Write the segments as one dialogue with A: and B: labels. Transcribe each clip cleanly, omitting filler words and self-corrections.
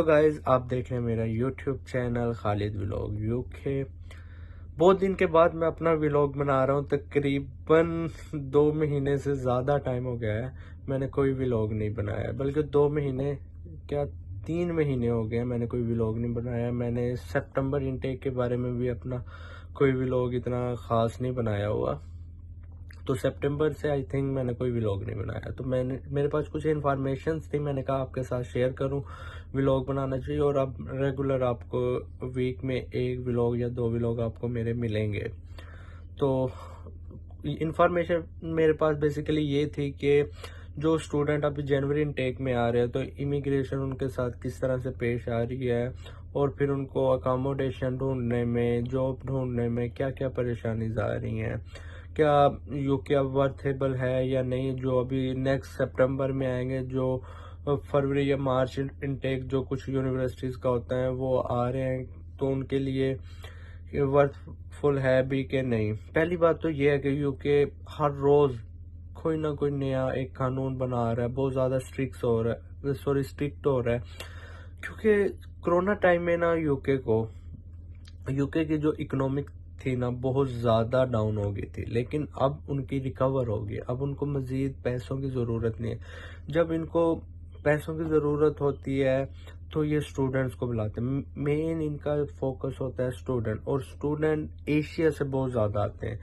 A: Guys, आप देख रहे हैं मेरा YouTube channel Khalid vlog UK. बहुत दिन के बाद मैं अपना व्लॉग बना रहा हूँ। तकरीबन 2 महीने से ज़्यादा टाइम हो गया है मैंने कोई व्लॉग नहीं बनाया, बल्कि 2 महीने क्या 3 महीने हो गए मैंने कोई व्लॉग नहीं बनाया। मैंने सितंबर इनटेक के बारे में भी अपना कोई व्लॉग इतना ख़ास नहीं बनाया हुआ, तो सितंबर से आई थिंक मैंने कोई व्लॉग नहीं बनाया। तो मेरे पास कुछ इन्फॉर्मेशन थी, मैंने कहा आपके साथ शेयर करूं। व्लॉग बनाना चाहिए और अब रेगुलर आपको वीक में 1 व्लॉग या 2 व्लॉग आपको मेरे मिलेंगे। तो इंफॉर्मेशन मेरे पास बेसिकली ये थी कि जो स्टूडेंट अभी जनवरी इनटेक में आ रहे हैं तो इमिग्रेशन उनके साथ किस तरह से पेश आ रही है, और फिर उनको अकोमोडेशन ढूंढने में, जॉब ढूंढने में क्या क्या परेशानीज आ रही हैं, क्या यूके अब वर्थेबल है या नहीं। जो अभी नेक्स्ट सितंबर में आएंगे, जो फरवरी या मार्च इनटेक जो कुछ यूनिवर्सिटीज़ का होता है वो आ रहे हैं, तो उनके लिए वर्थफुल है भी कि नहीं। पहली बात तो ये है कि यूके हर रोज़ कोई ना कोई नया एक कानून बना रहा है, बहुत ज़्यादा स्ट्रिक्ट हो रहा है, क्योंकि कोरोना टाइम में ना यूके की जो इकोनॉमिक थी ना बहुत ज़्यादा डाउन हो गई थी, लेकिन अब उनकी रिकवर हो गई। अब उनको मज़ीद पैसों की ज़रूरत नहीं है। जब इनको पैसों की ज़रूरत होती है तो ये स्टूडेंट्स को बुलाते हैं। मेन इनका फोकस होता है स्टूडेंट, और स्टूडेंट एशिया से बहुत ज़्यादा आते हैं।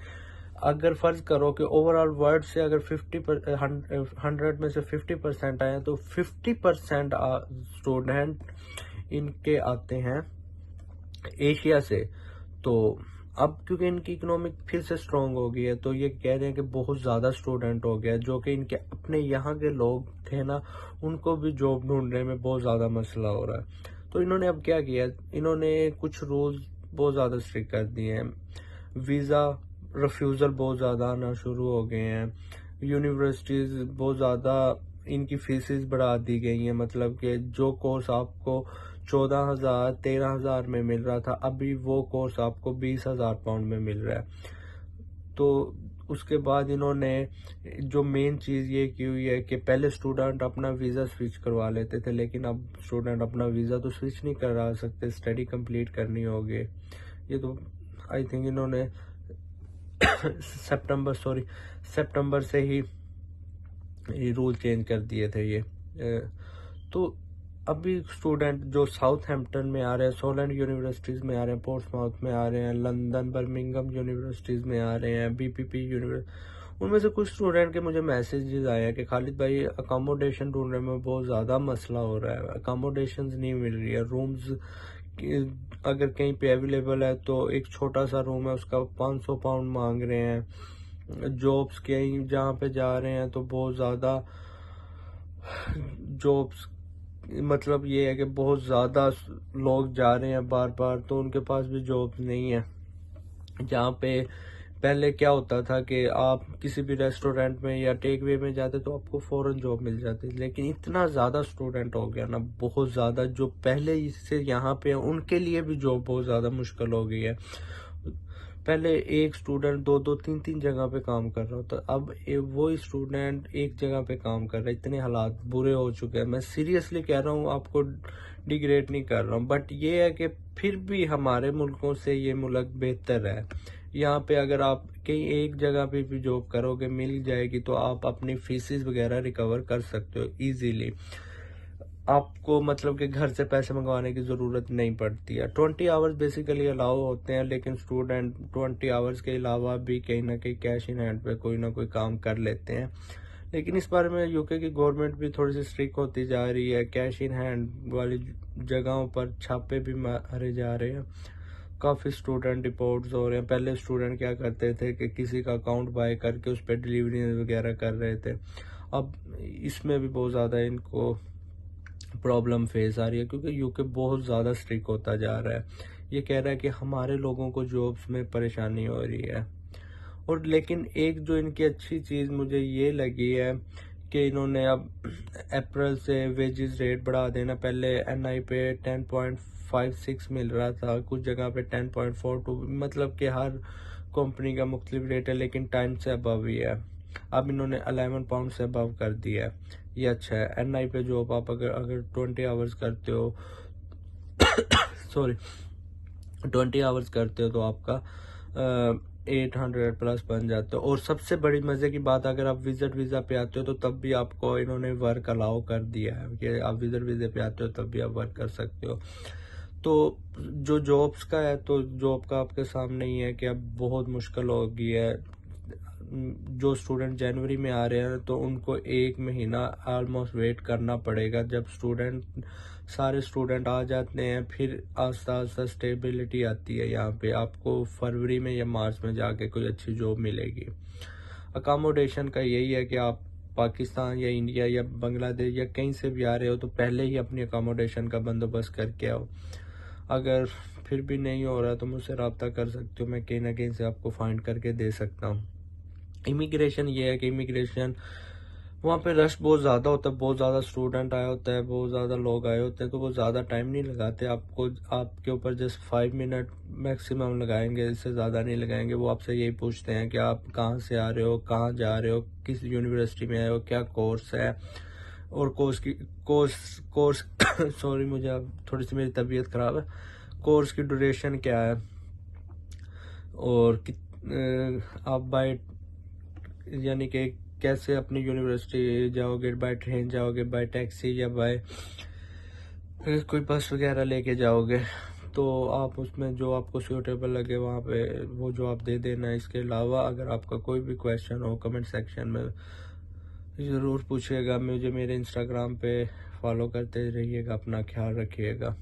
A: अगर फ़र्ज़ करो कि ओवरऑल वर्ल्ड से अगर 100 में से 50% आए तो 50% स्टूडेंट इनके आते हैं एशिया से। तो अब क्योंकि इनकी इकोनॉमिक फिर से स्ट्रांग हो गई है, तो ये कह रहे हैं कि बहुत ज़्यादा स्टूडेंट हो गया, जो कि इनके अपने यहाँ के लोग थे ना, उनको भी जॉब ढूंढने में बहुत ज़्यादा मसला हो रहा है। तो इन्होंने अब क्या किया, इन्होंने कुछ रूल्स बहुत ज़्यादा स्ट्रिक्ट कर दिए हैं। वीज़ा रिफ्यूज़ल बहुत ज़्यादा आना शुरू हो गए हैं। यूनिवर्सिटीज़ बहुत ज़्यादा इनकी फीसेस बढ़ा दी गई हैं, मतलब कि जो कोर्स आपको 14,000 13,000 में मिल रहा था, अभी वो कोर्स आपको 20,000 पाउंड में मिल रहा है। तो उसके बाद इन्होंने जो मेन चीज़ ये की हुई है कि पहले स्टूडेंट अपना वीज़ा स्विच करवा लेते थे, लेकिन अब स्टूडेंट अपना वीज़ा तो स्विच नहीं करा सकते, स्टडी कंप्लीट करनी होगी। ये तो आई थिंक इन्होंने सितंबर से ही ये रूल चेंज कर दिए थे ये। तो अभी स्टूडेंट जो साउथहैम्पटन में आ रहे हैं, सोलैंड यूनिवर्सिटीज़ में आ रहे हैं, पोर्ट्समाउथ में आ रहे हैं, लंदन बर्मिंघम यूनिवर्सिटीज़ में आ रहे हैं, बीपीपी यूनिवर्सिटी, उनमें से कुछ स्टूडेंट के मुझे मैसेजेस आए हैं कि खालिद भाई अकोमोडेशन ढूंढने में बहुत ज़्यादा मसला हो रहा है, अकोमोडेशन नहीं मिल रही है। रूम्स अगर कहीं पे अवेलेबल है तो एक छोटा सा रूम है, उसका 500 पाउंड मांग रहे हैं। जॉब्स कहीं जहाँ पे जा रहे हैं तो बहुत ज़्यादा जॉब्स, मतलब ये है कि बहुत ज़्यादा लोग जा रहे हैं बार बार, तो उनके पास भी जॉब्स नहीं है। जहाँ पे पहले क्या होता था कि आप किसी भी रेस्टोरेंट में या टेक वे में जाते तो आपको फ़ौरन जॉब मिल जाती, लेकिन इतना ज़्यादा स्टूडेंट हो गया ना, बहुत ज़्यादा, जो पहले इससे यहाँ पे हैं उनके लिए भी जॉब बहुत ज़्यादा मुश्किल हो गई है। पहले एक स्टूडेंट 2-2 3-3 जगह पे काम कर रहा होता, अब वो स्टूडेंट एक जगह पे काम कर रहा है। इतने हालात बुरे हो चुके हैं, मैं सीरियसली कह रहा हूँ, आपको डिग्रेड नहीं कर रहा हूँ, बट ये है कि फिर भी हमारे मुल्कों से ये मुल्क बेहतर है। यहाँ पे अगर आप कहीं एक जगह पे भी जॉब करोगे मिल जाएगी, तो आप अपनी फीसिस वगैरह रिकवर कर सकते हो इजीली। आपको मतलब कि घर से पैसे मंगवाने की ज़रूरत नहीं पड़ती है। 20 आवर्स बेसिकली अलाउ होते हैं, लेकिन स्टूडेंट 20 आवर्स के अलावा भी कहीं ना कहीं कैश इन हैंड पे कोई ना कोई काम कर लेते हैं। लेकिन इस बारे में यूके की गवर्नमेंट भी थोड़ी सी स्ट्रिक्ट होती जा रही है। कैश इन हैंड वाली जगहों पर छापे भी मारे जा रहे हैं, काफ़ी स्टूडेंट रिपोर्ट्स हो रहे हैं। पहले स्टूडेंट क्या करते थे कि किसी का अकाउंट बाय करके उस पर डिलीवरी वगैरह कर रहे थे, अब इसमें भी बहुत ज़्यादा इनको प्रॉब्लम फेस आ रही है, क्योंकि यूके बहुत ज़्यादा स्ट्रिक्ट होता जा रहा है। ये कह रहा है कि हमारे लोगों को जॉब्स में परेशानी हो रही है। और लेकिन एक जो इनकी अच्छी चीज़ मुझे ये लगी है कि इन्होंने अब अप्रैल से वेजेस रेट बढ़ा देना। पहले एनआई पे 10.56 मिल रहा था, कुछ जगह पे 10.42, मतलब कि हर कंपनी का मुख्तलिफ रेट है, लेकिन टाइम से अबव ही है। अब इन्होंने 11 पाउंड से अबव कर दिया है, ये अच्छा है। एनआई पे जॉब आप अगर 20 आवर्स करते हो सॉरी 20 आवर्स करते हो तो आपका 800 प्लस बन जाते हो। और सबसे बड़ी मज़े की बात, अगर आप विजिट वीज़ा पे आते हो तो तब भी आपको इन्होंने वर्क अलाउ कर दिया है कि आप विजिट वीज़ा पे आते हो तब भी आप वर्क कर सकते हो। तो जो जॉब्स का है, तो जॉब का आपके सामने ही है कि अब बहुत मुश्किल हो गई है। जो स्टूडेंट जनवरी में आ रहे हैं तो उनको 1 महीना ऑलमोस्ट वेट करना पड़ेगा। जब सारे स्टूडेंट आ जाते हैं फिर आस्ता आस्ता स्टेबिलिटी आती है। यहाँ पे आपको फरवरी में या मार्च में जाके कोई अच्छी जॉब मिलेगी। अकोमोडेशन का यही है कि आप पाकिस्तान या इंडिया या बांग्लादेश या कहीं से भी आ रहे हो तो पहले ही अपनी अकोमोडेशन का बंदोबस्त करके आओ। अगर फिर भी नहीं हो रहा तो मुझसे रब्ता कर सकते हो, मैं कहीं ना कहीं से आपको फाइंड करके दे सकता हूँ। इमिग्रेशन ये है कि इमिग्रेशन वहाँ पे रश बहुत ज़्यादा होता है, बहुत ज़्यादा स्टूडेंट आया होता है, बहुत ज़्यादा लोग आए होते हैं, तो वो ज़्यादा टाइम नहीं लगाते। आपके ऊपर जस्ट 5 मिनट मैक्सिमम लगाएंगे, इससे ज़्यादा नहीं लगाएंगे। वो आपसे यही पूछते हैं कि आप कहाँ से आ रहे हो, कहाँ जा रहे हो, किस यूनिवर्सिटी में आए हो, क्या कोर्स है, और कोर्स सॉरी मुझे अब थोड़ी सी मेरी तबीयत ख़राब है। कोर्स की ड्यूरेशन क्या है, और आप बाय यानी कि कैसे अपनी यूनिवर्सिटी जाओगे, बाय ट्रेन जाओगे, बाय टैक्सी, या बाय कोई बस वगैरह लेके जाओगे। तो आप उसमें जो आपको सूटेबल लगे वहाँ पे वो जवाब दे देना। इसके अलावा अगर आपका कोई भी क्वेश्चन हो कमेंट सेक्शन में ज़रूर पूछिएगा। मुझे मेरे इंस्टाग्राम पे फॉलो करते रहिएगा। अपना ख्याल रखिएगा।